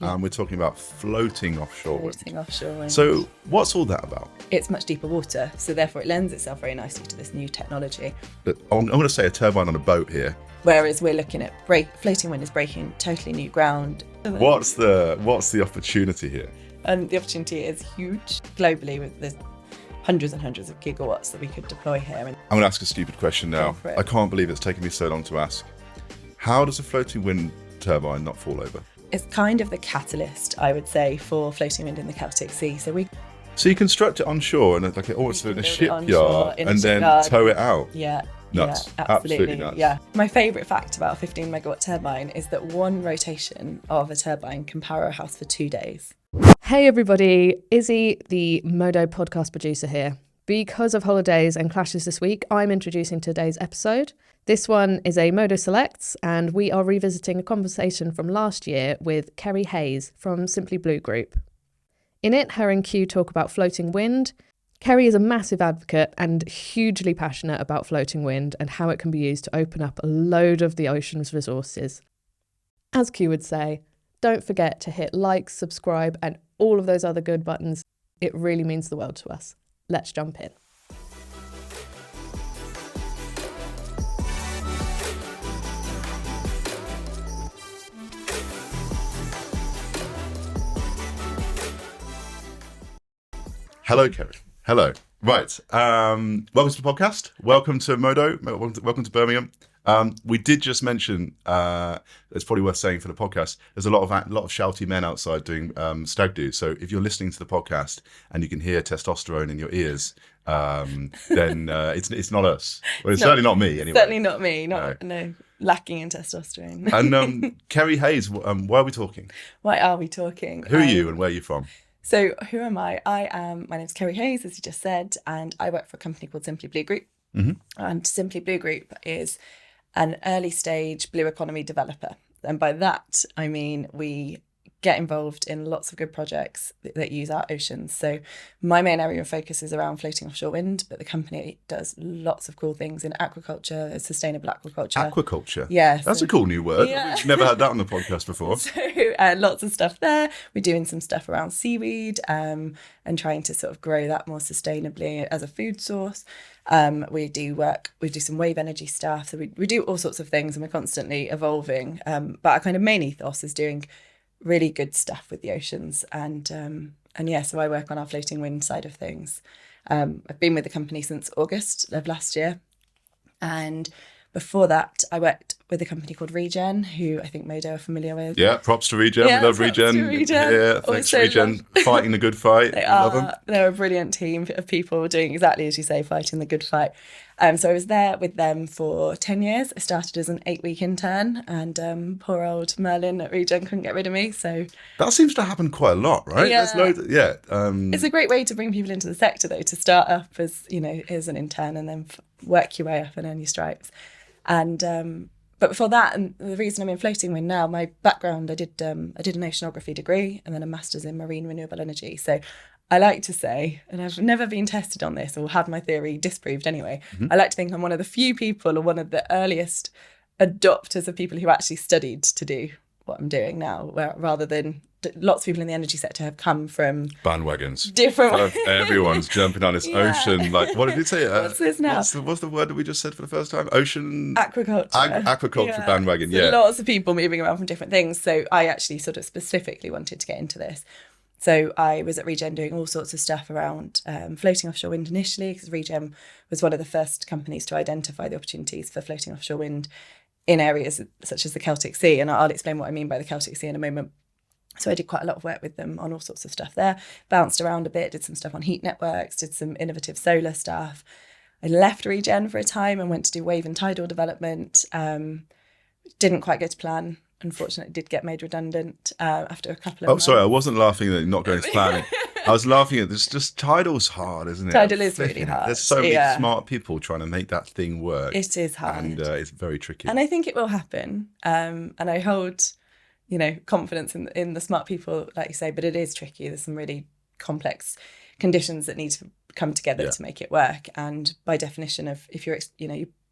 and we're talking about floating offshore wind. Floating offshore wind. So what's all that about? It's much deeper water, so therefore it lends itself very nicely to this new technology. I'm going to say a turbine on a boat here. Whereas we're looking at floating wind is breaking totally new ground. What's the opportunity here? And the opportunity is huge globally. There's hundreds and hundreds of gigawatts that we could deploy here. And I'm going to ask a stupid question now. I can't believe it's taken me so long to ask. How does a floating wind turbine not fall over? It's kind of the catalyst, I would say, for floating wind in the Celtic Sea. So you construct it onshore and like almost in a shipyard and then tow it out. Yeah. Nuts. Yeah, absolutely nuts. Yeah. My favourite fact about a 15 megawatt turbine is that one rotation of a turbine can power a house for 2 days. Hey everybody, Izzy, the Modo podcast producer here. Because of holidays and clashes this week, I'm introducing today's episode. This one is a Modo Selects, and we are revisiting a conversation from last year with Kerry Hayes from Simply Blue Group. In it, her and Q talk about floating wind. Kerry is a massive advocate and hugely passionate about floating wind and how it can be used to open up a load of the ocean's resources. As Q would say, don't forget to hit like, subscribe, and all of those other good buttons. It really means the world to us. Let's jump in. Hello, Kerry. Hello. Right. Welcome to the podcast. Welcome to Modo. Welcome to Birmingham. We did just mention, it's probably worth saying for the podcast, there's a lot of shouty men outside doing stag do. So if you're listening to the podcast and you can hear testosterone in your ears, then it's not us. Well, it's certainly not me anyway. Certainly not me. No, lacking in testosterone. And Kerry Hayes, why are we talking? Why are we talking? Who are you and where are you from? So who am I? My name's Kerry Hayes, as you just said, and I work for a company called Simply Blue Group. Mm-hmm. And Simply Blue Group is an early stage blue economy developer. And by that, I mean, we get involved in lots of good projects that use our oceans. So my main area of focus is around floating offshore wind, but the company does lots of cool things in aquaculture, sustainable aquaculture. Aquaculture? Yeah. That's a cool new word. Yeah. We've never had that on the podcast before. So lots of stuff there. We're doing some stuff around seaweed and trying to sort of grow that more sustainably as a food source. We do some wave energy stuff. So we do all sorts of things and we're constantly evolving. But our kind of main ethos is doing really good stuff with the oceans. And so I work on our floating wind side of things. I've been with the company since August of last year. And before that, I worked with a company called Regen, who I think Modo are familiar with. Yeah, props to Regen. Yeah, we love Regen. Yeah, thanks Regen. Fighting the good fight. Love them. They're a brilliant team of people doing exactly as you say, fighting the good fight. So I was there with them for 10 years. I started as an 8-week intern and poor old Merlin at Regen couldn't get rid of me. So that seems to happen quite a lot, right? Yeah. It's a great way to bring people into the sector though, to start up as, as an intern and then work your way up and earn your stripes. And but before that, and the reason I'm in floating wind now, my background, I did an oceanography degree and then a master's in marine renewable energy. So I like to say, and I've never been tested on this or had my theory disproved anyway, I like to think I'm one of the few people or one of the earliest adopters of people who actually studied to do what I'm doing now, rather than lots of people in the energy sector have come from bandwagons. Different. Everyone's jumping on this ocean. Like, what did it say? What's this now? What's the word that we just said for the first time? Ocean aquaculture. Aquaculture bandwagon. So lots of people moving around from different things. So I actually sort of specifically wanted to get into this. So I was at Regen doing all sorts of stuff around floating offshore wind initially, because Regen was one of the first companies to identify the opportunities for floating offshore wind in areas such as the Celtic Sea. And I'll explain what I mean by the Celtic Sea in a moment. So I did quite a lot of work with them on all sorts of stuff there, bounced around a bit, did some stuff on heat networks, did some innovative solar stuff. I left Regen for a time and went to do wave and tidal development. Didn't quite go to plan. Unfortunately, did get made redundant after a couple of months. Sorry, I wasn't laughing at not going to plan. I was laughing at this. Just tidal's hard, isn't it? Tidal is really hard. There's so many smart people trying to make that thing work. It is hard. And it's very tricky. And I think it will happen. And I hold, confidence in the smart people, like you say, but it is tricky. There's some really complex conditions that need to come together to make it work. And by definition if you're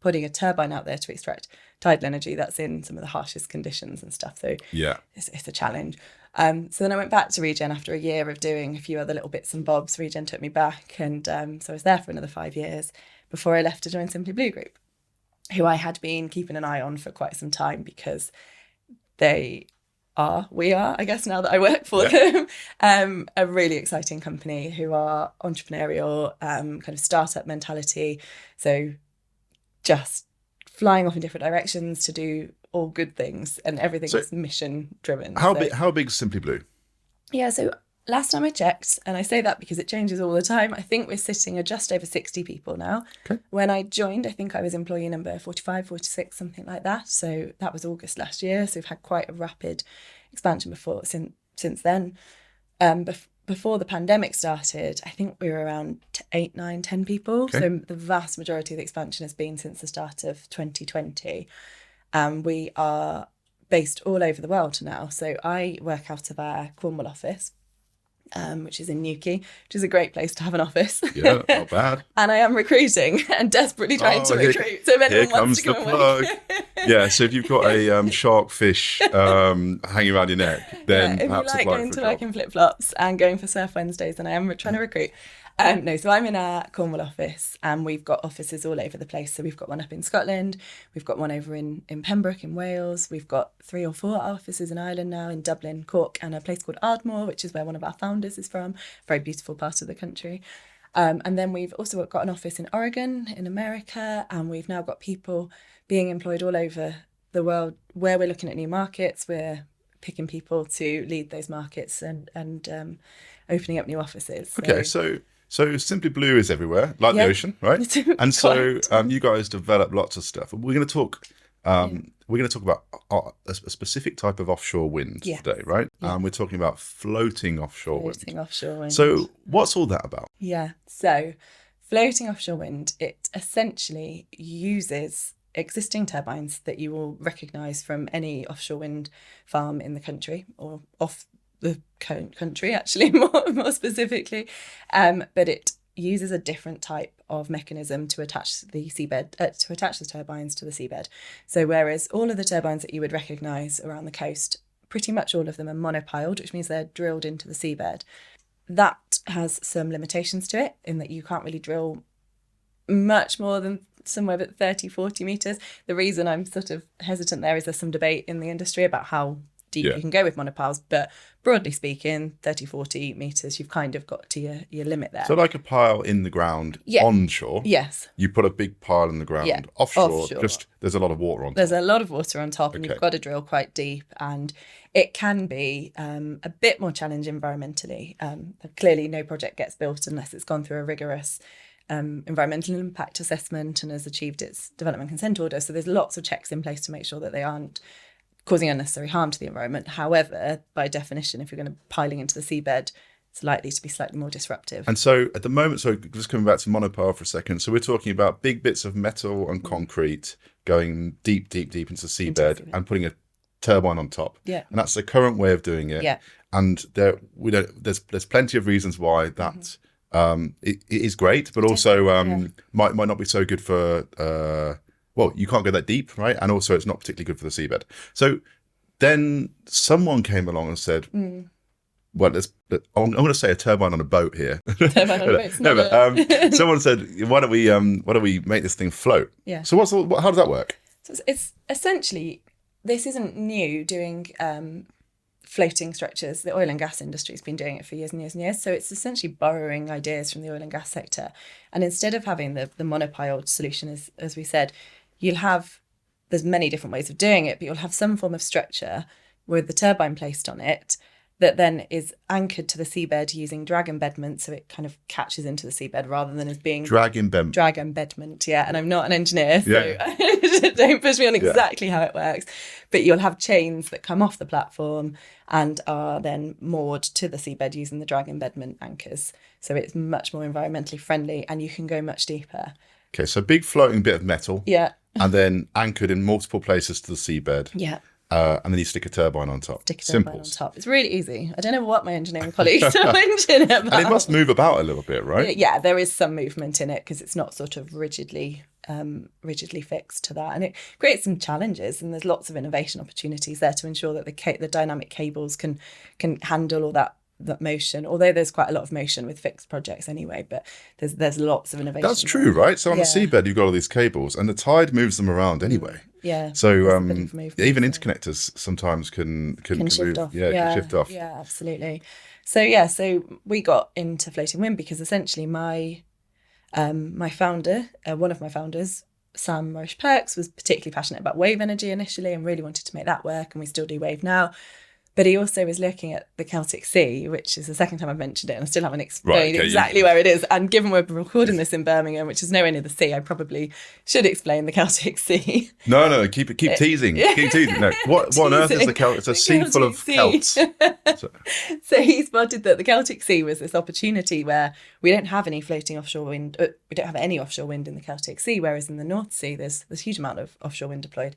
putting a turbine out there to extract tidal energy that's in some of the harshest conditions and stuff. So Yeah. it's a challenge. So then I went back to Regen after a year of doing a few other little bits and bobs. Regen took me back, and so I was there for another 5 years before I left to join Simply Blue Group, who I had been keeping an eye on for quite some time because we are, I guess, now that I work for them, a really exciting company who are entrepreneurial, kind of startup mentality. So just flying off in different directions to do all good things, and everything is mission driven. How big is Simply Blue? Yeah, so last time I checked, and I say that because it changes all the time, I think we're sitting at just over 60 people now. Okay. When I joined, I think I was employee number 45, 46, something like that. So that was August last year. So we've had quite a rapid expansion since then. Before the pandemic started, I think we were around 8, 9, 10 people. Okay. So the vast majority of the expansion has been since the start of 2020. We are based all over the world now. So I work out of our Cornwall office, which is in Newquay, which is a great place to have an office. Yeah, not bad. And I am recruiting and desperately trying to recruit. So if anyone wants to come and work. Yeah, so if you've got a shark fish hanging around your neck, then if perhaps you like apply going for to a work job. in flip-flops and going for Surf Wednesdays, then I am trying to recruit. So I'm in our Cornwall office, and we've got offices all over the place. So we've got one up in Scotland, we've got one over in Pembroke in Wales, we've got 3 or 4 offices in Ireland now, in Dublin, Cork, and a place called Ardmore, which is where one of our founders is from, very beautiful part of the country. And then we've also got an office in Oregon, in America, and we've now got people being employed all over the world where we're looking at new markets. We're picking people to lead those markets and opening up new offices. Okay, so Simply Blue is everywhere, like the ocean, right? And so you guys develop lots of stuff. We're going to talk. We're going to talk about a specific type of offshore wind today, right? Yeah. We're talking about floating offshore wind. Offshore wind. So what's all that about? Yeah. So floating offshore wind, it essentially uses existing turbines that you will recognise from any offshore wind farm in the country, or off the country, actually, more specifically. But it uses a different type of mechanism to attach the seabed, to attach the turbines to the seabed. So whereas all of the turbines that you would recognise around the coast, pretty much all of them are monopiled, which means they're drilled into the seabed. That has some limitations to it, in that you can't really drill much more than somewhere but 30, 40 metres. The reason I'm sort of hesitant there is there's some debate in the industry about how deep you can go with monopiles, but broadly speaking, 30, 40 metres, you've kind of got to your limit there. So like a pile in the ground onshore. Yes. You put a big pile in the ground. Offshore, just there's a lot of water on top. There's a lot of water on top, and you've got to drill quite deep, and it can be a bit more challenging environmentally. Clearly, no project gets built unless it's gone through a rigorous environmental impact assessment and has achieved its development consent order. So there's lots of checks in place to make sure that they aren't causing unnecessary harm to the environment. However, by definition, if you're going to piling into the seabed, it's likely to be slightly more disruptive. And so at the moment, so just coming back to monopile for a second, so we're talking about big bits of metal and concrete going deep, deep, deep into the seabed and putting a turbine on top. Yeah. And that's the current way of doing it. Yeah. And there's plenty of reasons why that it is great, but also might not be so good for you can't go that deep, right? And also it's not particularly good for the seabed. So then someone came along and said, well, I'm going to say a turbine on a boat here. Turbine on a boat. Someone said, why don't we make this thing float? Yeah. So how does that work? So it's essentially, this isn't new, doing floating structures. The oil and gas industry has been doing it for years and years and years. So it's essentially borrowing ideas from the oil and gas sector. And instead of having the monopiled solution, as we said, there's many different ways of doing it, but you'll have some form of structure with the turbine placed on it that then is anchored to the seabed using drag embedment, so it kind of catches into the seabed rather than as being drag embedment. Yeah, and I'm not an engineer, so don't push me on exactly how it works. But you'll have chains that come off the platform and are then moored to the seabed using the drag embedment anchors. So it's much more environmentally friendly, and you can go much deeper. Okay, so big floating bit of metal. Yeah. And then anchored in multiple places to the seabed. Yeah. and then you stick a turbine on top. Stick a turbine on top. It's really easy. I don't know what my engineering colleagues are mentioning about. And it must move about a little bit, right? Yeah, there is some movement in it because it's not sort of rigidly fixed to that, and it creates some challenges. And there's lots of innovation opportunities there to ensure that the dynamic cables can handle all that motion. Although there's quite a lot of motion with fixed projects anyway, but there's lots of innovation. That's true, right? So on the seabed, you've got all these cables, and the tide moves them around anyway. Yeah. So even interconnectors sometimes can shift move. off. Yeah, can shift off. Yeah, absolutely. So we got into floating wind because essentially my founder, one of my founders, Sam Morris-Perks, was particularly passionate about wave energy initially and really wanted to make that work, and we still do wave now. But he also was looking at the Celtic Sea, which is the second time I've mentioned it, and I still haven't explained exactly where it is. And given we're recording this in Birmingham, which is nowhere near the sea, I probably should explain the Celtic Sea. No, keep teasing. Keep teasing. No, what on earth is the Celtic? It's a sea full of Celts. So he spotted that the Celtic Sea was this opportunity where we don't have any floating offshore wind. We don't have any offshore wind in the Celtic Sea, whereas in the North Sea, there's a huge amount of offshore wind deployed.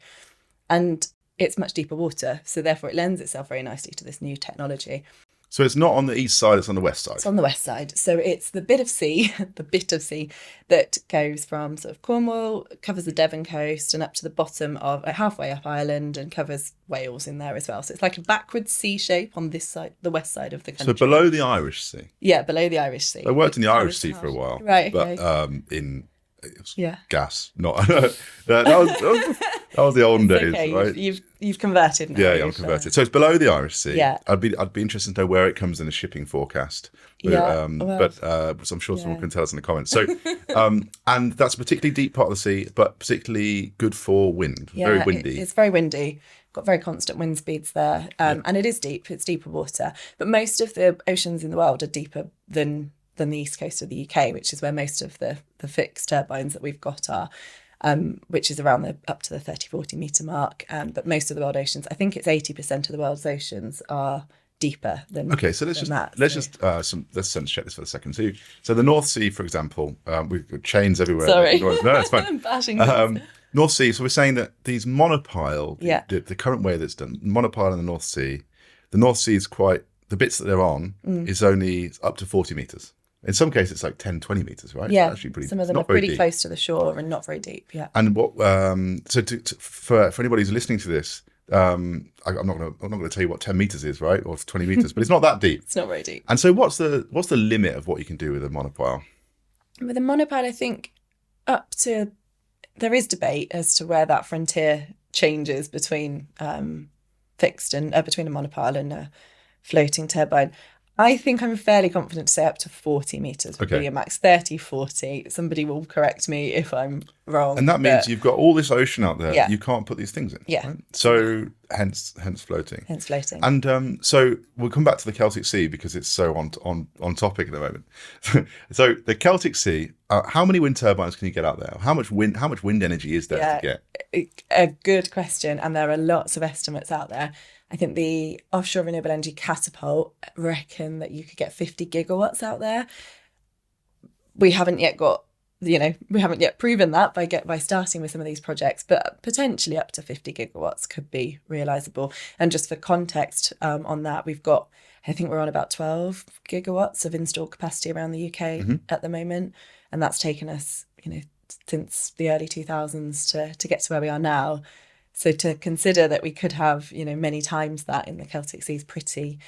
And it's much deeper water, so therefore it lends itself very nicely to this new technology. So it's not on the east side, it's on the west side. It's on the west side. So it's the bit of sea that goes from sort of Cornwall, covers the Devon coast and up to the bottom of halfway up Ireland, and covers Wales in there as well. So it's like a backwards C shape on this side, the west side of the country. So below the Irish Sea. Yeah, below the Irish Sea. I worked in the Irish Sea for a while. Right. But Okay. gas, not that was the olden days, Okay, right? you've converted now. Yeah, I'm converted. So it's below the Irish Sea. Yeah. I'd be interested to know where it comes in a shipping forecast. But I'm sure someone can tell us in the comments. So, and that's a particularly deep part of the sea, but particularly good for wind. Yeah, very windy. It's very windy. Got very constant wind speeds there, and it is deep. It's deeper water. But most of the oceans in the world are deeper than the east coast of the UK, which is where most of the fixed turbines that we've got are. Which is around up to the 30-40 metre mark. But most of the world oceans, I think it's 80% of the world's oceans are deeper than Okay, so let's sense check this for a second. So the North Sea, for example, we've got chains everywhere. Sorry. No, it's fine. I'm bashing North Sea, so we're saying that these monopile, Yeah. the current way that's done, monopile in the North Sea is quite, the bits that they're on is only up to 40 metres. In some cases, it's like 10, 20 metres, right? Yeah, It's actually pretty, some of them are pretty close to the shore and not very deep, yeah. And what? So for anybody who's listening to this, I'm not going to tell you what 10 meters is, right, or 20 meters, but it's not that deep. It's not very deep. And so, what's the limit of what you can do with a monopile? With a monopile, I think there is debate as to where that frontier changes between fixed and between a monopile and a floating turbine. I think I'm fairly confident to say up to 40 metres would be a max. 30, 40. Somebody will correct me if I'm wrong. And that means you've got all this ocean out there. Yeah. You can't put these things in. Yeah. Right? So hence floating. Hence floating. And so we'll come back to the Celtic Sea because it's so on topic at the moment. So the Celtic Sea, how many wind turbines can you get out there? How much wind energy is there to get? A good question. And there are lots of estimates out there. I think the offshore renewable energy catapult reckon that you could get 50 gigawatts out there. We haven't yet proven that by starting with some of these projects, but potentially up to 50 gigawatts could be realisable. And just for context on that, I think we're on about 12 gigawatts of installed capacity around the UK at the moment. And that's taken us, since the early 2000s to get to where we are now. So to consider that we could have, many times that in the Celtic Sea is pretty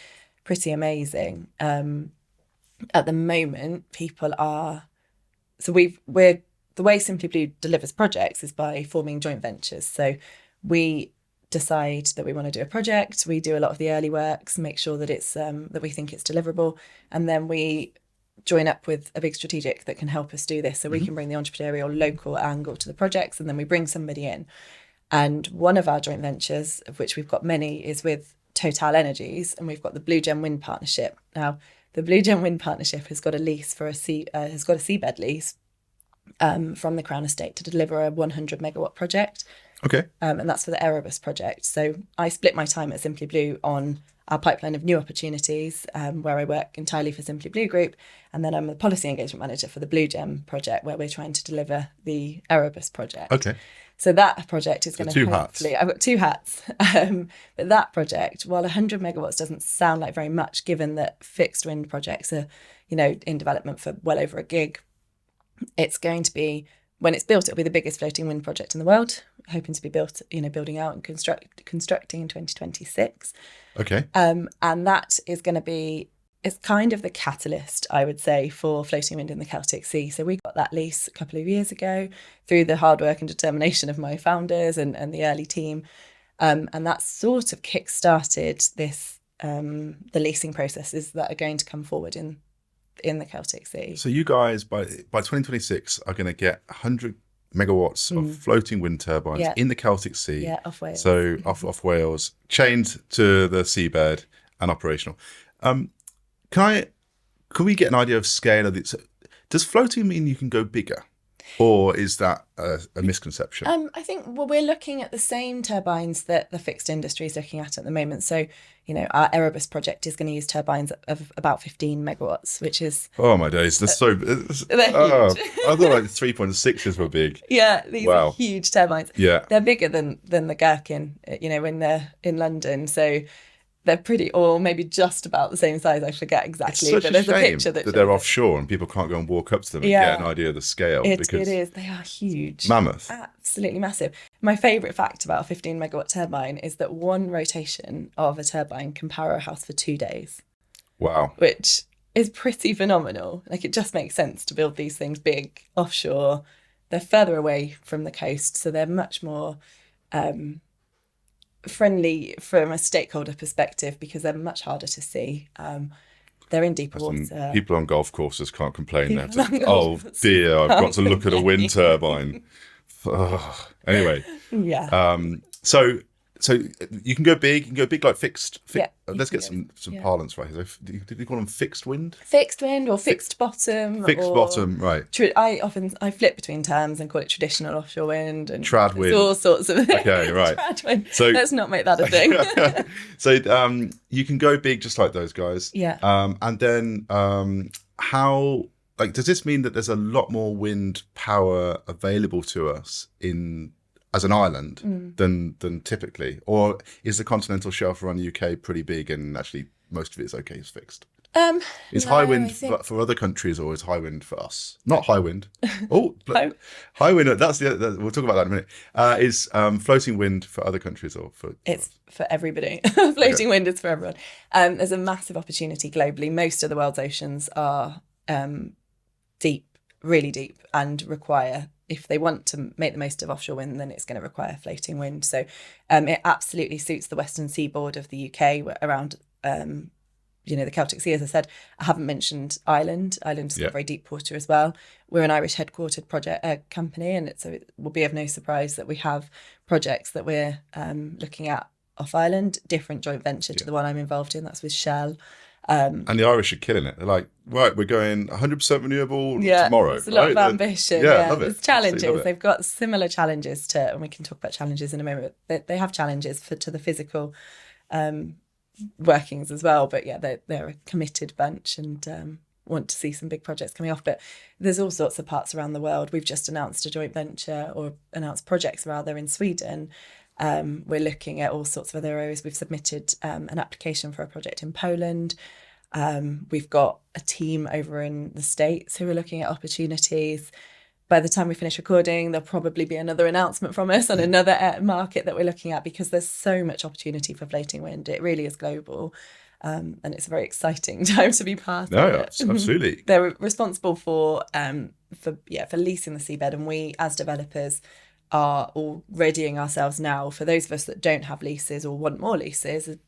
amazing. At the moment, people are. So the way Simply Blue delivers projects is by forming joint ventures. So we decide that we want to do a project. We do a lot of the early works, make sure that it's that we think it's deliverable, and then we join up with a big strategic that can help us do this. So we can bring the entrepreneurial local angle to the projects, and then we bring somebody in. And one of our joint ventures, of which we've got many, is with Total Energies, and we've got the Blue Gem Wind Partnership. Now, the Blue Gem Wind Partnership has got a lease has got a seabed lease from the Crown Estate to deliver a 100 megawatt project. Okay. And that's for the Erebus project. So I split my time at Simply Blue on our pipeline of new opportunities, where I work entirely for Simply Blue Group. And then I'm the policy engagement manager for the Blue Gem project, where we're trying to deliver the Erebus project. Okay. So that project is going to hopefully... I've got 2 hats. But that project, while 100 megawatts doesn't sound like very much, given that fixed wind projects are, in development for well over a gig, it's going to be, when it's built, it'll be the biggest floating wind project in the world, hoping to be built, building out and constructing in 2026. Okay. And that is going to be, it's kind of the catalyst, I would say, for floating wind in the Celtic Sea. So we got that lease a couple of years ago through the hard work and determination of my founders and the early team. And that sort of kick-started this, the leasing processes that are going to come forward in the Celtic Sea. So you guys, by 2026, are going to get 100 megawatts of floating wind turbines in the Celtic Sea. Yeah, off Wales. So off Wales, chained to the seabed and operational. Can we get an idea of scale of it? Does floating mean you can go bigger, or is that a misconception? I think we're looking at the same turbines that the fixed industry is looking at the moment. So, our Erebus project is going to use turbines of about 15 megawatts, which is... Oh my days, they're so... they're huge. I thought like 3.6s were big. Yeah, these are huge turbines. Yeah. They're bigger than the Gherkin, when they're in London. So they're pretty, or maybe just about the same size. I forget exactly. It's such but there's a shame a picture that they're offshore and people can't go and walk up to them and get an idea of the scale. It is. They are huge. Mammoth. Absolutely massive. My favourite fact about a 15 megawatt turbine is that one rotation of a turbine can power a house for 2 days. Wow. Which is pretty phenomenal. Like, it just makes sense to build these things big offshore. They're further away from the coast, so they're much more friendly from a stakeholder perspective because they're much harder to see. They're in deeper water. People on golf courses can't complain. They have to, oh dear, I've got to look at a wind turbine. Anyway. Yeah. So you can go big. You can go big like fixed. Let's get some parlance right here. Did you call them fixed wind? Fixed wind or fixed bottom. Fixed bottom, right. I flip between terms and call it traditional offshore wind and trad wind. All sorts of things. Okay, right. Trad wind. So let's not make that a thing. So you can go big just like those guys. Yeah. And then how? Like, does this mean that there's a lot more wind power available to us as an island than typically, or is the continental shelf around the UK pretty big and actually most of it is okay, it's fixed? Is high wind for other countries, or is high wind for us? Not high wind. Oh, high wind. That's we'll talk about that in a minute. Is floating wind for other countries or for? It's for everybody. Floating wind is for everyone. There's a massive opportunity globally. Most of the world's oceans are deep, really deep, and require, if they want to make the most of offshore wind, then it's going to require floating wind. So it absolutely suits the western seaboard of the UK around, the Celtic Sea. As I said, I haven't mentioned Ireland. Ireland's got very deep water as well. We're an Irish headquartered project company, and so it will be of no surprise that we have projects that we're looking at off Ireland, different joint venture to the one I'm involved in. That's with Shell. And the Irish are killing it. They're like, right, we're going 100% renewable tomorrow. It's a lot of ambition. Love it. There's challenges. They've got similar challenges and we can talk about challenges in a moment. They have challenges to the physical workings as well. But they're a committed bunch and want to see some big projects coming off. But there's all sorts of parts around the world. We've just announced a joint venture, or announced projects rather, in Sweden. We're looking at all sorts of other areas. We've submitted an application for a project in Poland. We've got a team over in the States who are looking at opportunities. By the time we finish recording, there'll probably be another announcement from us on another market that we're looking at, because there's so much opportunity for floating wind. It really is global. And it's a very exciting time to be part of it. Absolutely. They're responsible for leasing the seabed, and we as developers are all readying ourselves now. For those of us that don't have leases or want more leases,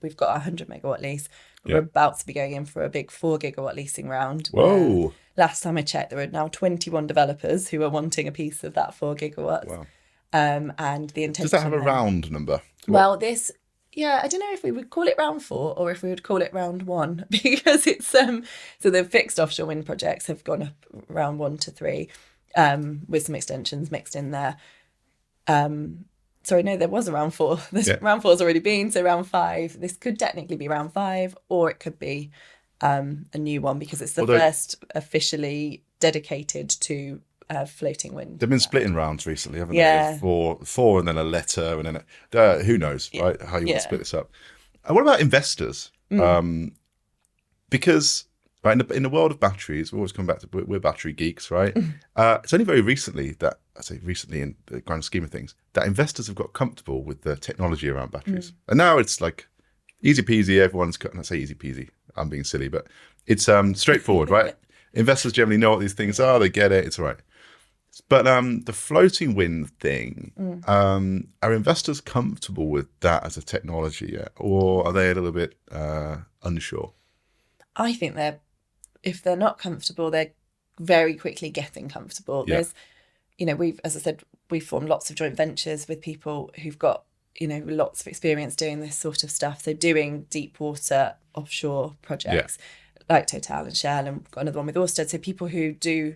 we've got a 100 megawatt lease. We're about to be going in for a big 4 gigawatt leasing round. Whoa. Last time I checked, there are now 21 developers who are wanting a piece of that 4 gigawatts. Wow. And the intention... Does that have a round number? Well, I don't know if we would call it round 4 or if we would call it round 1, because it's so the fixed offshore wind projects have gone up round 1 to 3, with some extensions mixed in there. sorry, no, there was a round 4. Round 4's already been, so round 5. This could technically be round 5, or it could be a new one, because it's the first officially dedicated to floating wind. They've been splitting rounds recently, haven't they? Four and then a letter, and then who knows, right? How you want to split this up. What about investors? Because right, in the world of batteries, we always come back to we're battery geeks, right? It's only very recently that, I say recently in the grand scheme of things, that investors have got comfortable with the technology around batteries. And now it's like easy peasy, everyone's, I say easy peasy, I'm being silly, but it's straightforward, right? Investors generally know what these things are, they get it, it's all right. But the floating wind thing, are investors comfortable with that as a technology yet? Or are they a little bit unsure? I think if they're not comfortable, they're very quickly getting comfortable. There's, as I said, we've formed lots of joint ventures with people who've got, lots of experience doing this sort of stuff. So doing deep water offshore projects like Total and Shell, and we've got another one with Ørsted. So people who do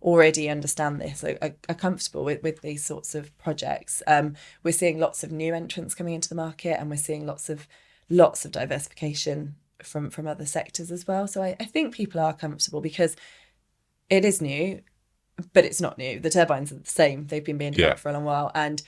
already understand this are comfortable with these sorts of projects. We're seeing lots of new entrants coming into the market, and we're seeing lots of diversification from other sectors as well. So I think people are comfortable because it is new, but it's not new. The turbines are the same. They've been being developed for a long while, and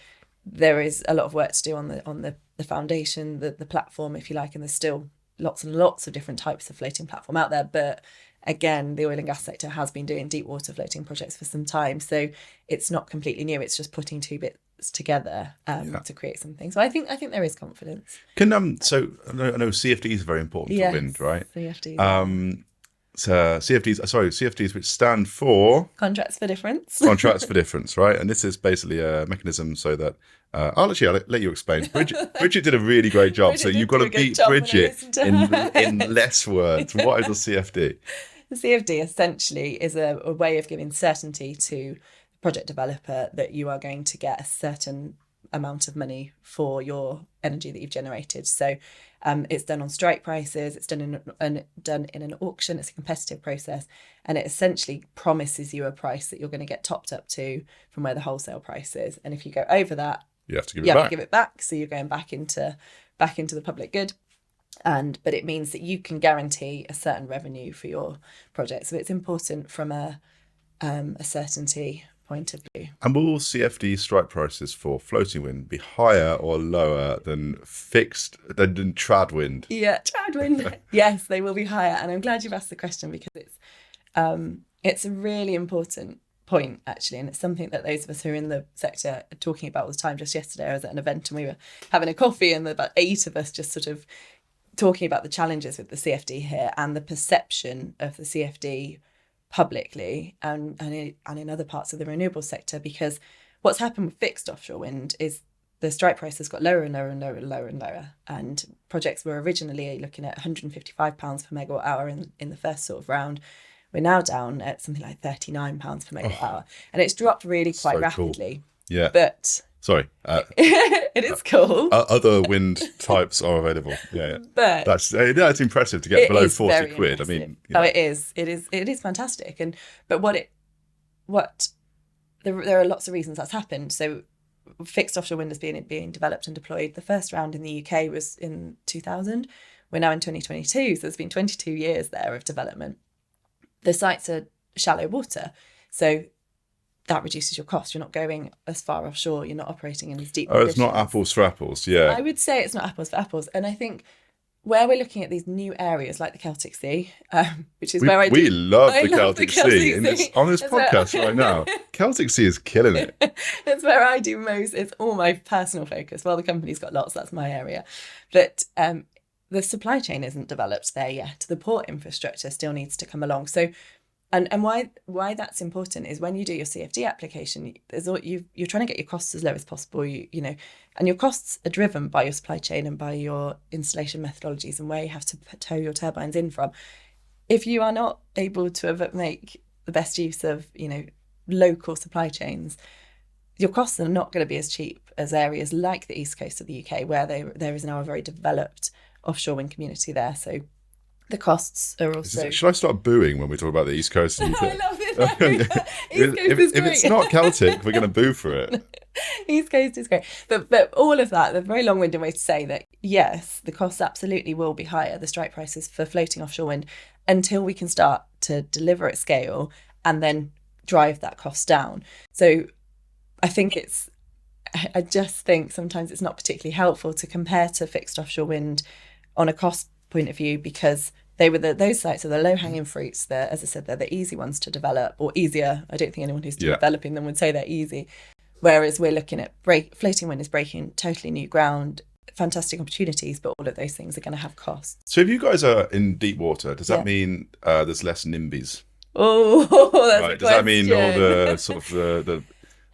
there is a lot of work to do on the foundation, the platform, if you like, and there's still lots and lots of different types of floating platform out there. But again, the oil and gas sector has been doing deep water floating projects for some time, so it's not completely new. It's just putting two bits together to create something. So I think there is confidence. So I know CFDs are very important for wind, right? CFDs. CFDs, which stand for Contracts for Difference. Contracts for Difference, right? And this is basically a mechanism so that I'll let you explain. Bridget did a really great job, so you've got to beat Bridget in less words. What is a CFD? The CFD essentially is a way of giving certainty to the project developer that you are going to get a certain amount of money for your energy that you've generated. So it's done on strike prices, it's done in an auction, it's a competitive process, and it essentially promises you a price that you're going to get topped up to from where the wholesale price is. And if you go over that, you have to give it back. So you're going back into the public good. But it means that you can guarantee a certain revenue for your project. So it's important from a certainty point of view. And will CFD strike prices for floating wind be higher or lower than trad wind? Yeah, trad wind. Yes, they will be higher. And I'm glad you've asked the question, because it's a really important point, actually, and it's something that those of us who are in the sector are talking about all the time. Just yesterday I was at an event and we were having a coffee, and about 8 of us just sort of talking about the challenges with the CFD here and the perception of the CFD publicly and in other parts of the renewable sector. Because what's happened with fixed offshore wind is the strike price has got lower and lower and lower and lower and lower, and projects were originally looking at £155 per megawatt hour in the first sort of round. We're now down at something like £39 per megawatt hour, and it's dropped really quite rapidly. Cool. Yeah, but sorry, it is cool. Other wind types are available. Yeah. But that's impressive to get below 40 quid. Impressive. I mean, it is fantastic. There are lots of reasons that's happened. So fixed offshore wind is being developed and deployed. The first round in the UK was in 2000. We're now in 2022, so there's been 22 years there of development. The sites are shallow water, so that reduces your cost. You're not going as far offshore. You're not operating in as deep. It's not apples for apples. Yeah, I would say it's not apples for apples. And I think where we're looking at these new areas like the Celtic Sea, which is where we love the Celtic Sea on this podcast right now. Celtic Sea is killing it. That's where I do most. It's all my personal focus. Well, the company's got lots. That's my area, but the supply chain isn't developed there yet. The port infrastructure still needs to come along. So. And why that's important is when you do your CFD application, you're trying to get your costs as low as possible, and your costs are driven by your supply chain and by your installation methodologies and where you have to tow your turbines in from. If you are not able to make the best use of local supply chains, your costs are not going to be as cheap as areas like the east coast of the UK, where there is now a very developed offshore wind community there. So the costs are also. Should I start booing when we talk about the East Coast? I love this area. East Coast is great. If it's not Celtic, we're going to boo for it. East Coast is great. But all of that, the very long-winded way to say that, yes, the costs absolutely will be higher, the strike prices for floating offshore wind, until we can start to deliver at scale and then drive that cost down. So I just think sometimes it's not particularly helpful to compare to fixed offshore wind on a cost point of view, because those sites are the low-hanging fruits. As I said, they're the easy ones to develop, or easier. I don't think anyone who's developing them would say they're easy. Whereas we're looking at floating wind is breaking totally new ground, fantastic opportunities, but all of those things are going to have costs. So if you guys are in deep water, does that mean there's less NIMBYs? Oh, that's right. a Does that mean all question. the sort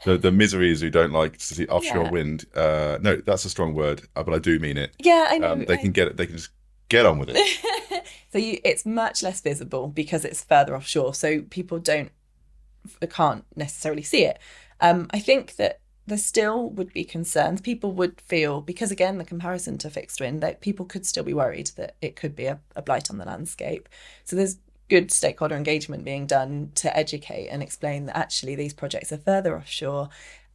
of the miseries who don't like to see offshore wind? No, that's a strong word, but I do mean it. Yeah, I know. They can just get on with it. So it's much less visible because it's further offshore, so people can't necessarily see it. I think that there still would be concerns. People would feel, because again, the comparison to fixed wind, that people could still be worried that it could be a blight on the landscape. So there's good stakeholder engagement being done to educate and explain that actually these projects are further offshore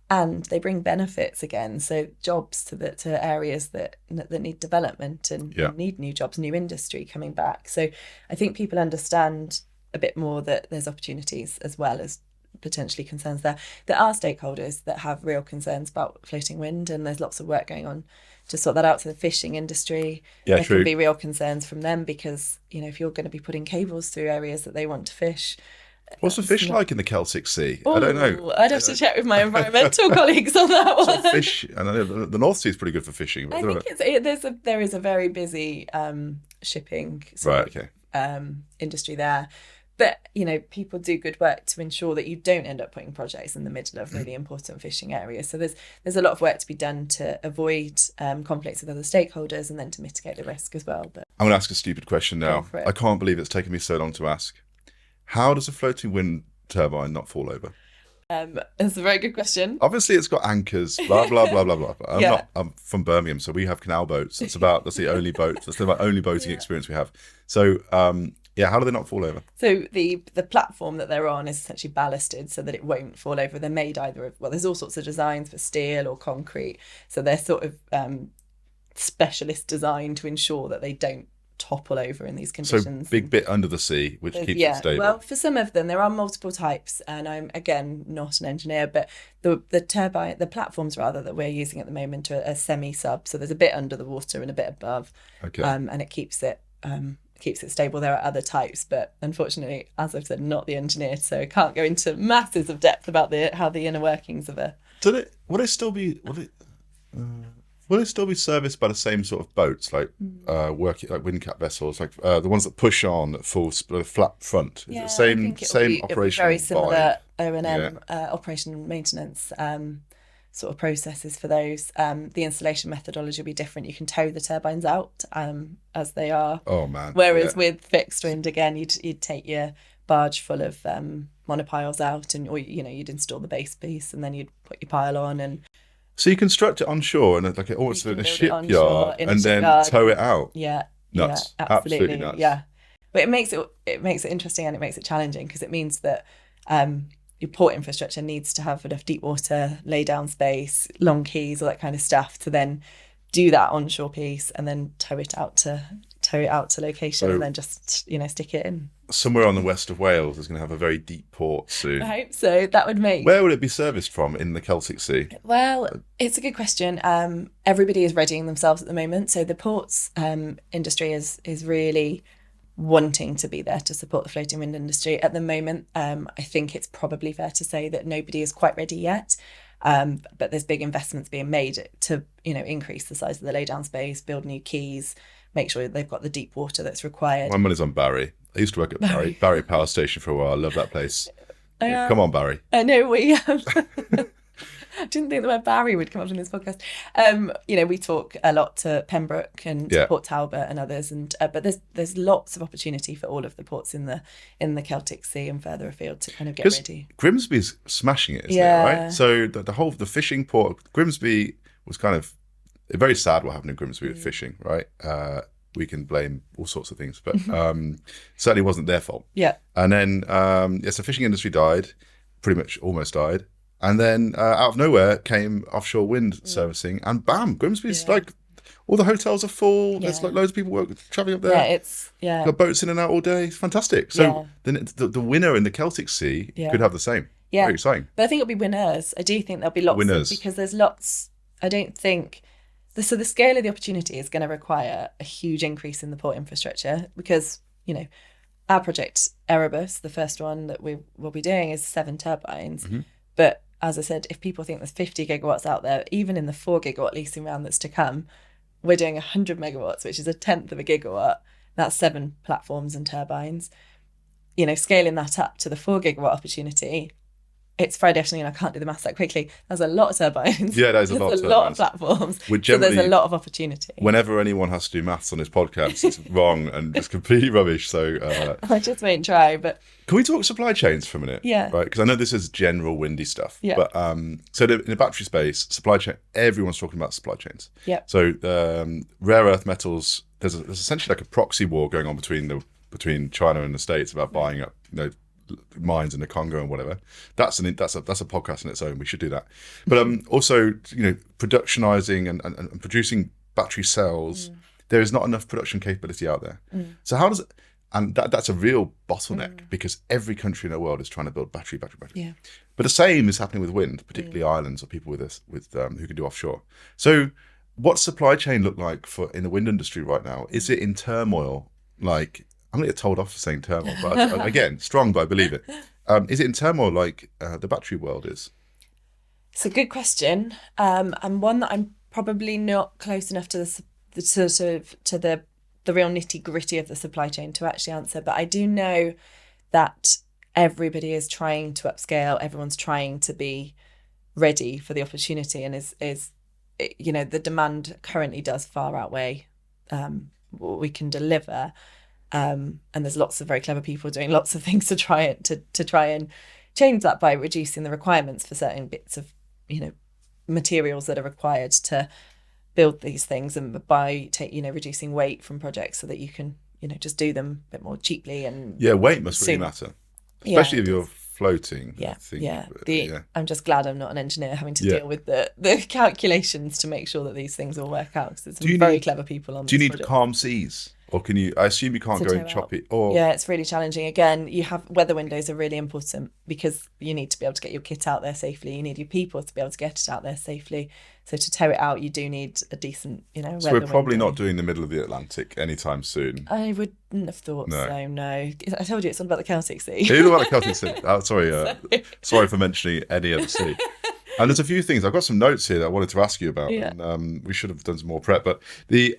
and they bring benefits again. So jobs to areas that need development and need new jobs, new industry coming back. So I think people understand a bit more that there's opportunities as well as potentially concerns there. There are stakeholders that have real concerns about floating wind, and there's lots of work going on to sort that out. To the fishing industry, there can be real concerns from them because, if you're going to be putting cables through areas that they want to fish. What's the fish like in the Celtic Sea? I don't know. I'd have to check with my environmental colleagues on that one. So fish, and I know the North Sea is pretty good for fishing. But I think there is a very busy shipping industry there. But, people do good work to ensure that you don't end up putting projects in the middle of really important fishing areas. So there's a lot of work to be done to avoid conflicts with other stakeholders and then to mitigate the risk as well. But I'm going to ask a stupid question now. I can't believe it's taken me so long to ask. How does a floating wind turbine not fall over? That's a very good question. Obviously, it's got anchors, blah, blah, blah, blah, blah. I'm from Birmingham, so we have canal boats. That's the only boat. That's the only boating experience we have. So, how do they not fall over? So the platform that they're on is essentially ballasted so that it won't fall over. They're made either of, there's all sorts of designs for steel or concrete. So they're sort of specialist design to ensure that they don't topple over in these conditions. So big bit under the sea, which keeps it stable. Well, for some of them, there are multiple types, and I'm, again, not an engineer, but the platforms rather that we're using at the moment are a semi-sub. So there's a bit under the water and a bit above, and it keeps it stable. There are other types, but unfortunately, as I've said, not the engineer, so I can't go into masses of depth about how the inner workings of it. Will it still be serviced by the same sort of boats, like windcat vessels, like the ones that push on at full flat front? Is it the same operational very similar vibe? O&M operation and maintenance sort of processes for those. The installation methodology will be different. You can tow the turbines out as they are. Oh man! Whereas with fixed wind, again, you'd take your barge full of monopiles out, or you'd install the base piece, and then you'd put your pile on and. So you construct it onshore and like almost in a shipyard, and then tow it out. Yeah, nuts, yeah, absolutely nuts. Yeah, but it makes it interesting and it makes it challenging because it means that your port infrastructure needs to have enough deep water, lay down space, long quays, all that kind of stuff to then do that onshore piece and then tow it out to location and then just stick it in. Somewhere on the west of Wales is going to have a very deep port soon. I hope so. That would make. Where would it be serviced from in the Celtic Sea? Well, it's a good question. Everybody is readying themselves at the moment. So the ports industry is really wanting to be there to support the floating wind industry. At the moment, I think it's probably fair to say that nobody is quite ready yet. But there's big investments being made to increase the size of the laydown space, build new quays, make sure they've got the deep water that's required. My money's on Barry. I used to work at Barry Power Station for a while. I love that place. Come on, Barry. I know we I didn't think the word Barry would come up in this podcast. We talk a lot to Pembroke and to Port Talbot and others, and but there's lots of opportunity for all of the ports in the Celtic Sea and further afield to kind of get ready. Grimsby's smashing it, isn't it? Right. So the fishing port Grimsby was kind of very sad what happened in Grimsby with fishing, right? We can blame all sorts of things, but certainly wasn't their fault. Yeah. And then the fishing industry died, pretty much almost died. And then out of nowhere came offshore wind servicing, and bam, Grimsby's like all the hotels are full. There's like loads of people traveling up there. Yeah, it's got boats in and out all day. It's fantastic. So then the winner in the Celtic Sea could have the same. Yeah, very exciting. But I think it'll be winners. I do think there'll be lots because there's lots. I don't think the scale of the opportunity is going to require a huge increase in the port infrastructure because our project Erebus, the first one that we will be doing, is 7 turbines, but as I said, if people think there's 50 gigawatts out there, even in the 4 gigawatt leasing round that's to come, we're doing 100 megawatts, which is a tenth of a gigawatt. That's 7 platforms and turbines. Scaling that up to the 4 gigawatt opportunity, it's Friday afternoon, I can't do the maths that quickly. There's a lot of turbines. Yeah, there's a lot of turbines. A lot of platforms. So there's a lot of opportunity. Whenever anyone has to do maths on this podcast, it's wrong and just completely rubbish. So I just won't try. But can we talk supply chains for a minute? Yeah. Right, because I know this is general windy stuff. Yeah. But so in the battery space, supply chain, everyone's talking about supply chains. Yeah. So rare earth metals, there's essentially like a proxy war going on between China and the States about buying up, mines in the Congo and whatever. That's a podcast in its own. We should do that. But also, productionizing and producing battery cells, there is not enough production capability out there. So how does it? And that's a real bottleneck because every country in the world is trying to build battery. Yeah. But the same is happening with wind, particularly islands or people who can do offshore. So what's supply chain look like in the wind industry right now? Is it in turmoil? Like, I'm going to get told off for saying turmoil, but again, strong, but I believe it. Is it in turmoil like the battery world is? It's a good question, and one that I'm probably not close enough to the real nitty gritty of the supply chain to actually answer. But I do know that everybody is trying to upscale. Everyone's trying to be ready for the opportunity, and is the demand currently does far outweigh what we can deliver. And there's lots of very clever people doing lots of things to try and change that by reducing the requirements for certain bits of materials that are required to build these things, and by reducing weight from projects so that you can just do them a bit more cheaply. And weight must really matter, especially if you're floating. I'm just glad I'm not an engineer having to deal with the calculations to make sure that these things all work out, because there's some very clever people on. Do you need project. Calm seas? Or can you? I assume you can't go and chop it. Or it's really challenging. Again, you have weather windows are really important because you need to be able to get your kit out there safely. You need your people to be able to get it out there safely. So to tow it out, you do need a decent, weather So we're probably window. not doing the middle of the Atlantic anytime soon. I wouldn't have thought so. No, I told you it's all about the Celtic Sea. It is about the Celtic Sea. Sorry for mentioning any other sea. And there's a few things. I've got some notes here that I wanted to ask you about. Yeah. And we should have done some more prep. But the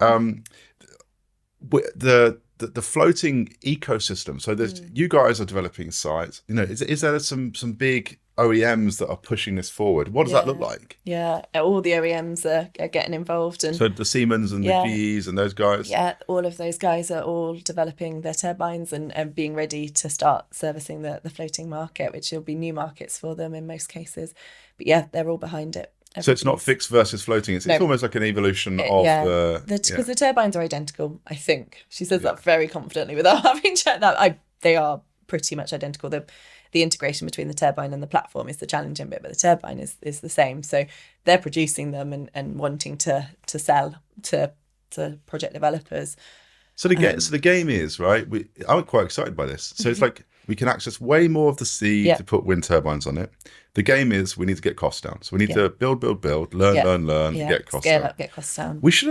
floating ecosystem. So there's you guys are developing sites. Is there some big OEMs that are pushing this forward? What does that look like? Yeah, all the OEMs are getting involved, and so the Siemens and the GEs and those guys. Yeah, all of those guys are all developing their turbines and being ready to start servicing the floating market, which will be new markets for them in most cases. But they're all behind it. So it's not fixed versus floating. It's almost like an evolution of because the turbines are identical. I think she says that very confidently without having checked that. They are pretty much identical. The integration between the turbine and the platform is the challenging bit, but the turbine is the same. So they're producing them and wanting to sell to project developers. So the game is right. I'm quite excited by this. So it's like we can access way more of the sea to put wind turbines on it. The game is we need to get costs down. So we need to build, learn, get costs down. Scale up, get costs down. I should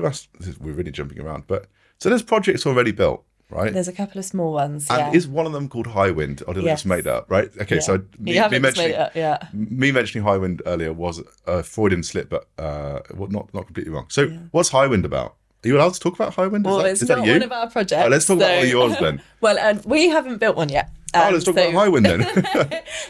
have asked. We're really jumping around, but so there's projects already built, right? There's a couple of small ones. And is one of them called High Wind, or did I just made it up? Right? Okay, so me mentioning High Wind earlier was a Freudian slip, but not completely wrong. So what's High Wind about? Are you allowed to talk about High Wind? Well, it's not one of our projects. Let's talk about one of yours then. Well, we haven't built one yet. Let's talk about High Wind then.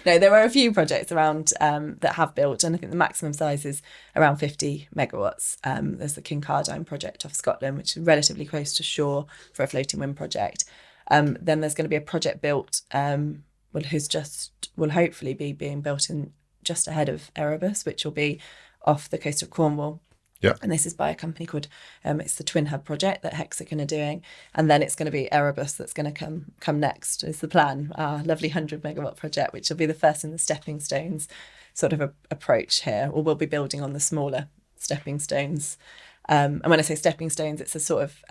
No, there are a few projects around that have built, and I think the maximum size is around 50 megawatts. There's the Kincardine project off Scotland, which is relatively close to shore for a floating wind project. Then there's going to be a project built, will hopefully be being built in just ahead of Erebus, which will be off the coast of Cornwall. Yeah. And this is by a company called, it's the Twin Hub project that Hexagon are doing. And then it's going to be Erebus that's going to come next, is the plan. Our lovely 100 megawatt project, which will be the first in the stepping stones sort of approach here, or we'll be building on the smaller stepping stones. And when I say stepping stones, it's a sort of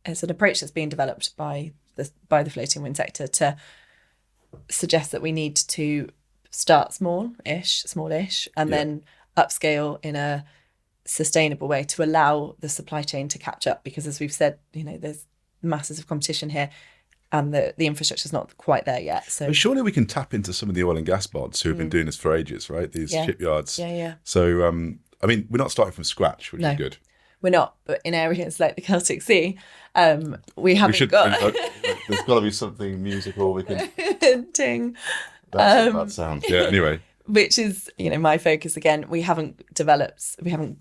it's an approach that's being developed by the floating wind sector to suggest that we need to start smallish, and then upscale in a sustainable way to allow the supply chain to catch up. Because as we've said, there's masses of competition here, and the infrastructure's not quite there yet. So but surely we can tap into some of the oil and gas mods who have been doing this for ages, right? These shipyards. Yeah. So, I mean, we're not starting from scratch, which is good. We're not, but in areas like the Celtic Sea, we haven't got... There's got to be something musical we can... Ting. That's what that sounds. Yeah, anyway. Which is, my focus again. We haven't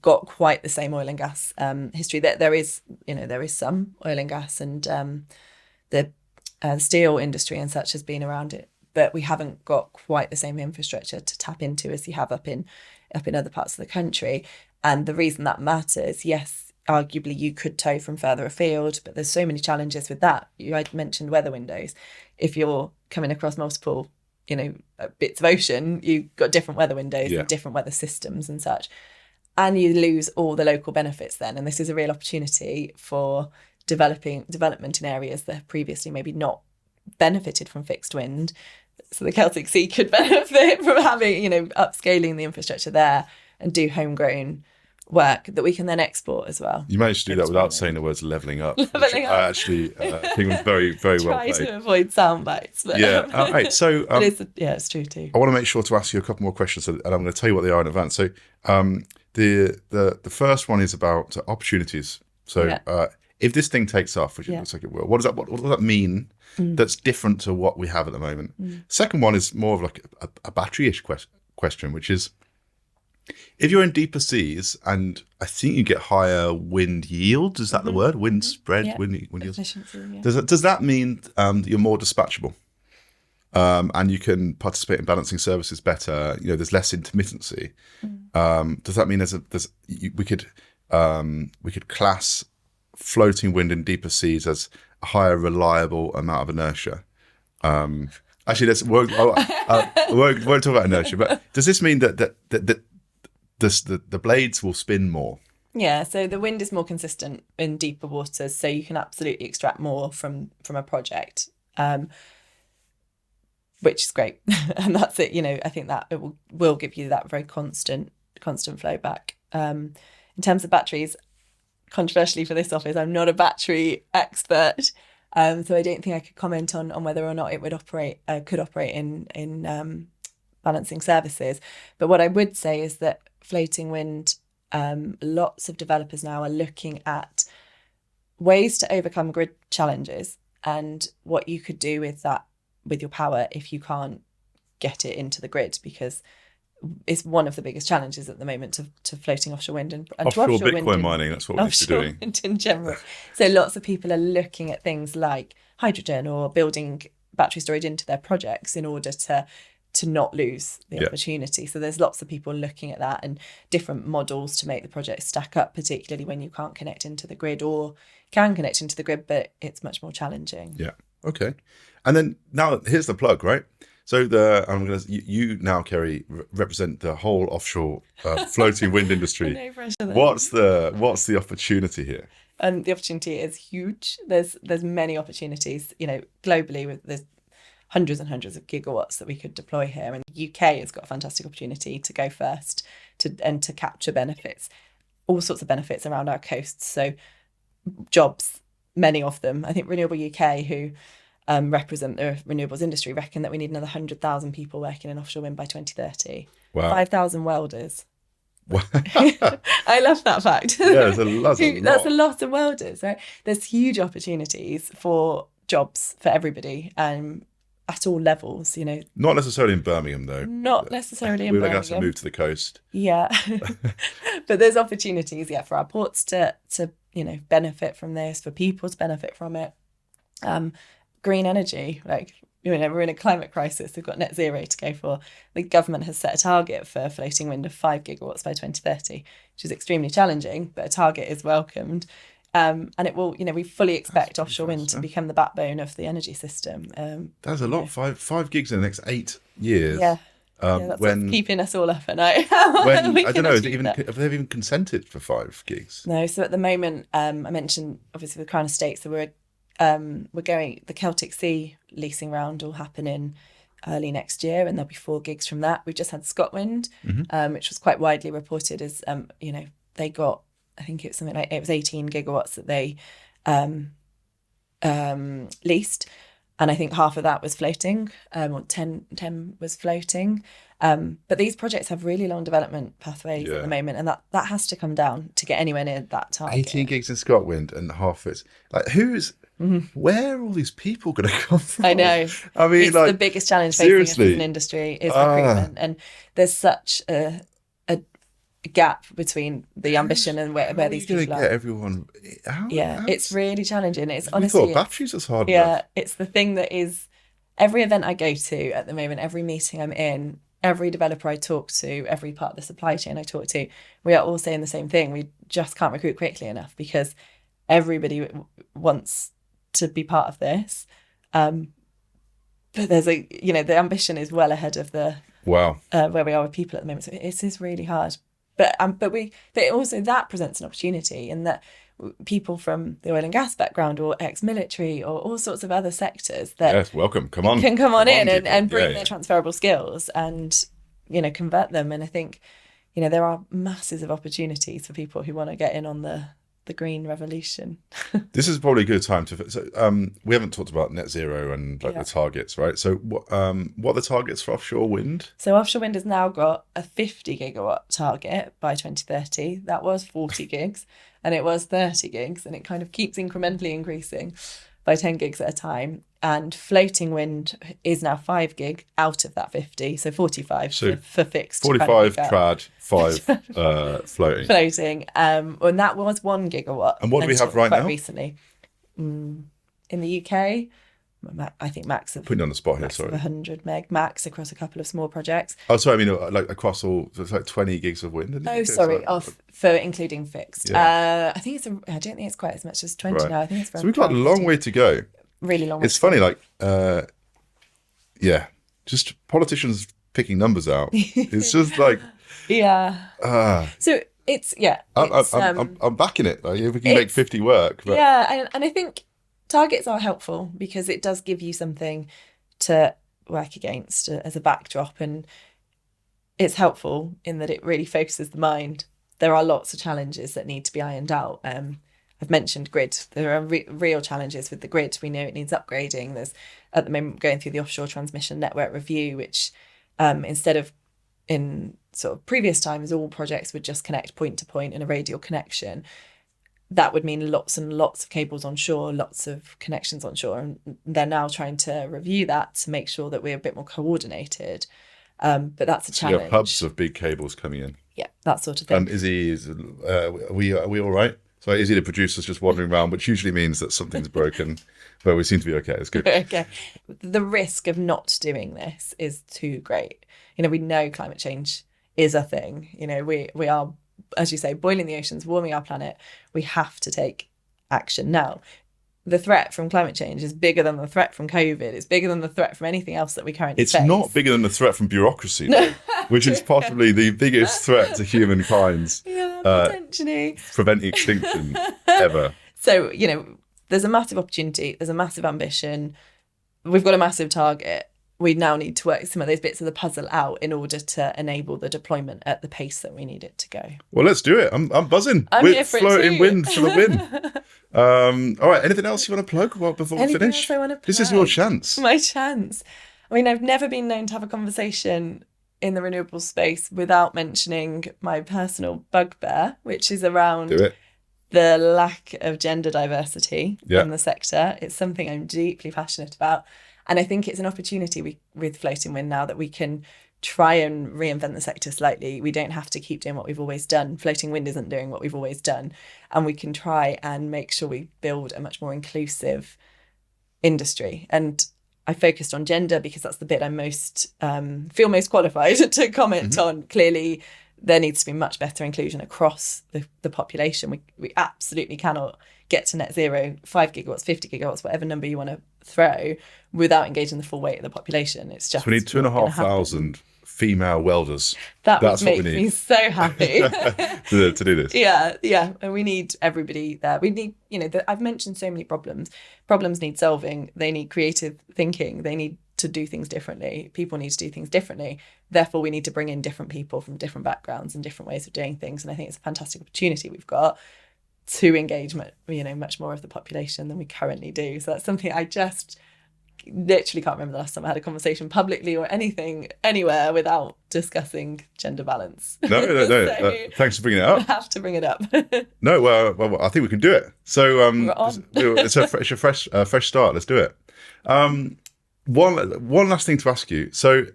got quite the same oil and gas history. There is some oil and gas, and the steel industry and such has been around it, but we haven't got quite the same infrastructure to tap into as you have up in other parts of the country. And the reason that matters, yes, arguably you could tow from further afield, but there's so many challenges with that. I mentioned weather windows. If you're coming across multiple, bits of ocean, you've got different weather windows and different weather systems and such. And you lose all the local benefits then. And this is a real opportunity for development in areas that have previously maybe not benefited from fixed wind. So the Celtic Sea could benefit from having, upscaling the infrastructure there and do homegrown work that we can then export as well. You managed to do that without saying the words levelling up. Levelling up. I actually think was very, very well played. Try to avoid sound bites. But yeah. All right. So it's true too. I want to make sure to ask you a couple more questions, and I'm going to tell you what they are in advance. So the first one is about opportunities. So if this thing takes off, which it looks like it will, what does that mean? That's different to what we have at the moment. Second one is more of like a battery-ish question, which is, if you're in deeper seas, and I think you get higher wind yields, is that the word? Wind spread, wind yields. Does that mean that you're more dispatchable, and you can participate in balancing services better? There's less intermittency. Does that mean we could class floating wind in deeper seas as a higher reliable amount of inertia? Actually, we won't talk about inertia. But does this mean that the blades will spin more? Yeah, so the wind is more consistent in deeper waters, so you can absolutely extract more from a project, which is great. And that's it. I think that it will give you that very constant flow back. In terms of batteries, controversially for this office, I'm not a battery expert, so I don't think I could comment on whether or not it would could operate in balancing services. But what I would say is that floating wind, lots of developers now are looking at ways to overcome grid challenges and what you could do with your power if you can't get it into the grid, because it's one of the biggest challenges at the moment to floating offshore wind and offshore to offshore Bitcoin wind mining. That's what we're doing in general. So lots of people are looking at things like hydrogen or building battery storage into their projects in order to not lose the opportunity. So there's lots of people looking at that and different models to make the project stack up, particularly when you can't connect into the grid, or can connect into the grid, but it's much more challenging. Yeah. Okay. And then now here's the plug, right? So you now, Kerry, represent the whole offshore floating wind industry. No pressure there. What's the opportunity here? And the opportunity is huge. There's many opportunities. Globally, there's hundreds and hundreds of gigawatts that we could deploy here, and the UK has got a fantastic opportunity to go first to capture benefits, all sorts of benefits around our coasts. So jobs, many of them. I think Renewable UK, who represent the renewables industry, reckon that we need another 100,000 people working in offshore wind by 2030. Wow. 5,000 welders. Wow. I love that fact. Yeah, that's a lot of welders, right? There's huge opportunities for jobs for everybody, at all levels, Not necessarily in Birmingham, though. Not necessarily in Birmingham. We're going to have to move to the coast. Yeah. But there's opportunities, for our ports to benefit from this, for people to benefit from it. Green energy, we're in a climate crisis. We've got net zero to go for. The government has set a target for floating wind of 5 gigawatts by 2030, which is extremely challenging, but a target is welcomed. And it will, we fully expect offshore wind to become the backbone of the energy system. That's a lot. 5 gigs in the next 8 years. Yeah. That's what's keeping us all up at night. when We I can don't know, achieve that. have they even consented for 5 gigs? No, so at the moment, I mentioned obviously the Crown Estate, so we're going, the Celtic Sea leasing round will happen in early next year, and there'll be 4 gigs from that. We've just had Scotland, which was quite widely reported as they got, I think it was something like, it was 18 gigawatts that they leased, and I think half of that was floating, or 10 was floating. But these projects have really long development pathways at the moment, and that has to come down to get anywhere near that target. 18 gigs in Scotland and half it's like where are all these people going to come from? I know. I mean, it's like, the biggest challenge facing us as seriously. an industry is recruitment, and there's such a gap between the ambition and where these How are you people going to are. get everyone? It's really challenging. It's We honestly, thought batteries was hard yeah, enough. it's the thing that is every event I go to at the moment, every meeting I'm in, every developer I talk to, every part of the supply chain I talk to, we are all saying the same thing. We just can't recruit quickly enough because everybody wants to be part of this. But there's the ambition is well ahead of the Wow. where we are with people at the moment. So it is really hard. But also that presents an opportunity in that people from the oil and gas background or ex-military or all sorts of other sectors that Yes, welcome. Come on. can come on in people. and bring Yeah, their transferable skills and convert them. And I think there are masses of opportunities for people who want to get in on the green revolution. This is probably a good time to. So, we haven't talked about net zero and the targets, right? So, what are the targets for offshore wind? So offshore wind has now got a 50 gigawatt target by 2030. That was 40 gigs, and it was 30 gigs, and it kind of keeps incrementally increasing by 10 gigs at a time. And floating wind is now 5 gig out of that 50, so 45 for fixed. 45 trad, 5 floating. Floating, and that was 1 gigawatt. And what do we have right now? Recently, in the UK, I think max of Putting you on the spot here, max of sorry. 100 meg max across a couple of small projects. Oh, sorry. I mean, like across all, so it's like 20 gigs of wind. Oh, sorry, for including fixed. Yeah. I don't think it's quite as much as 20 Right. now. I think it's around So we've got a 12, long 15. way to go. Really long way. It's funny, just politicians picking numbers out. It's just like, So it's I'm backing it. Like, if we can make 50 work. But and I think targets are helpful because it does give you something to work against as a backdrop, and it's helpful in that it really focuses the mind. There are lots of challenges that need to be ironed out. I've mentioned grid. There are real challenges with the grid. We know it needs upgrading. There's at the moment going through the offshore transmission network review, which instead of in sort of previous times, all projects would just connect point to point in a radial connection. That would mean lots and lots of cables on shore, lots of connections on shore. And they're now trying to review that to make sure that we're a bit more coordinated. But that's a challenge. Yeah, hubs of big cables coming in. Yeah, that sort of thing. Are we all right? So Izzy, the producer's just wandering around, which usually means that something's broken, but we seem to be okay. It's good. Okay. The risk of not doing this is too great. We know climate change is a thing. We are, as you say, boiling the oceans, warming our planet. We have to take action now. The threat from climate change is bigger than the threat from COVID. It's bigger than the threat from anything else that we currently face. It's not bigger than the threat from bureaucracy, though, which is possibly the biggest threat to humankind's potentially preventing extinction ever. So, there's a massive opportunity. There's a massive ambition. We've got a massive target. We now need to work some of those bits of the puzzle out in order to enable the deployment at the pace that we need it to go. Well, let's do it. I'm buzzing. I'm With here for it floating too. wind for the win. All right. Anything else you want to plug before we Anything finish? else I want to This is plug? your chance. My chance. I mean, I've never been known to have a conversation in the renewables space without mentioning my personal bugbear, which is around Do it. the lack of gender diversity Yeah. in the sector. It's something I'm deeply passionate about. And I think it's an opportunity with floating wind now that we can try and reinvent the sector slightly. We don't have to keep doing what we've always done. Floating wind isn't doing what we've always done. And we can try and make sure we build a much more inclusive industry. And I focused on gender because that's the bit I feel most qualified to comment on. Clearly, there needs to be much better inclusion across the population. We absolutely cannot get to net zero, 5 gigawatts, 50 gigawatts, whatever number you want to throw, without engaging the full weight of the population. It's just So we need 2,500 female welders. That That's would what make we me need so happy. to do this. Yeah. And we need everybody there. We need, I've mentioned so many problems. Problems need solving. They need creative thinking. They need to do things differently. People need to do things differently. Therefore, we need to bring in different people from different backgrounds and different ways of doing things. And I think it's a fantastic opportunity we've got to engage, much more of the population than we currently do. So that's something I just literally can't remember the last time I had a conversation publicly or anything anywhere without discussing gender balance. No. So Thanks for bringing it up. I have to bring it up. No, well, I think we can do it. So We're on. it's a fresh start. Let's do it. One last thing to ask you. So,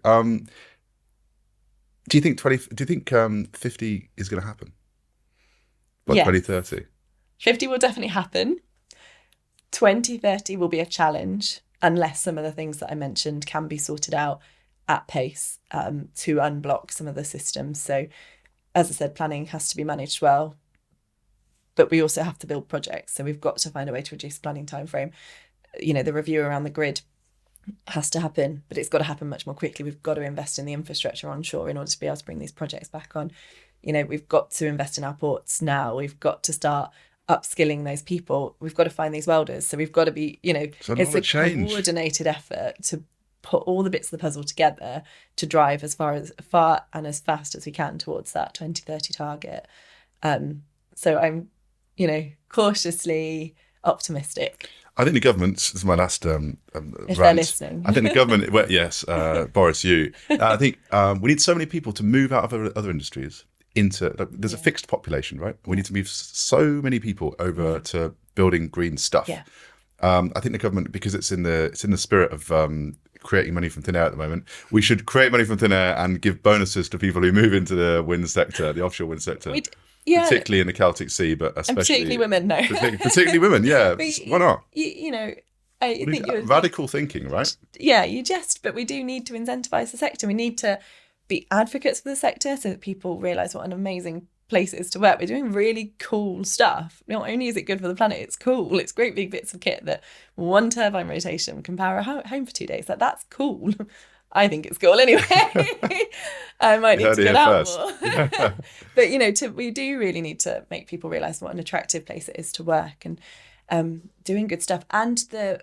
do you think 50 is going to happen by Yes. 2030? 50 will definitely happen. 2030 will be a challenge unless some of the things that I mentioned can be sorted out at pace to unblock some of the systems. So, as I said, planning has to be managed well, but we also have to build projects. So we've got to find a way to reduce the planning timeframe. The review around the grid has to happen, but it's got to happen much more quickly. We've got to invest in the infrastructure onshore in order to be able to bring these projects back on. We've got to invest in our ports now. We've got to start upskilling those people. We've got to find these welders. So we've got to be, it's a coordinated effort to put all the bits of the puzzle together to drive as far and as fast as we can towards that 2030 target. So I'm, cautiously optimistic. I think the government, this is my last If rant. they're listening. I think the government, well, yes, Boris, you. I think we need so many people to move out of other industries into, there's a fixed population, right? We need to move so many people over to building green stuff. Yeah. I think the government, because it's in the spirit of creating money from thin air at the moment, we should create money from thin air and give bonuses to people who move into the wind sector, the offshore wind sector. Particularly in the Celtic Sea, but especially... And particularly women, no. Particularly women, yeah. Why not? I think radical thinking, right? Yeah, but we do need to incentivise the sector. We need to be advocates for the sector so that people realise what an amazing place it is to work. We're doing really cool stuff. Not only is it good for the planet, it's cool. It's great big bits of kit that one turbine rotation can power a home for 2 days. That's cool. I think it's cool anyway. I might need to get out more. But, we do really need to make people realise what an attractive place it is to work and doing good stuff and the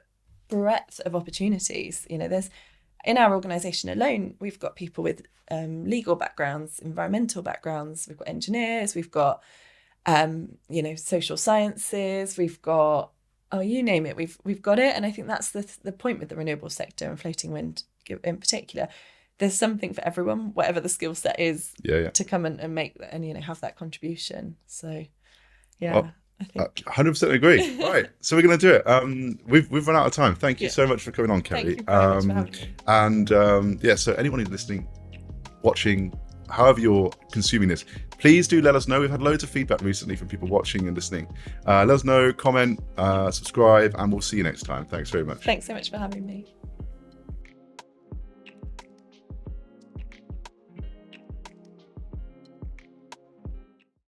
breadth of opportunities. There's, in our organisation alone, we've got people with legal backgrounds, environmental backgrounds, we've got engineers, we've got, social sciences, we've got, you name it, we've got it. And I think that's the point with the renewable sector and floating wind in particular. There's something for everyone, whatever the skill set is, to come and make that and have that contribution. So, Well, I think 100% agree. Right, so we're going to do it. We've run out of time. Thank you so much for coming on, Kerry. Thank you very much for having me. And so anyone who's listening, watching, however you're consuming this, please do let us know. We've had loads of feedback recently from people watching and listening. Let us know, comment, subscribe, and we'll see you next time. Thanks very much. Thanks so much for having me.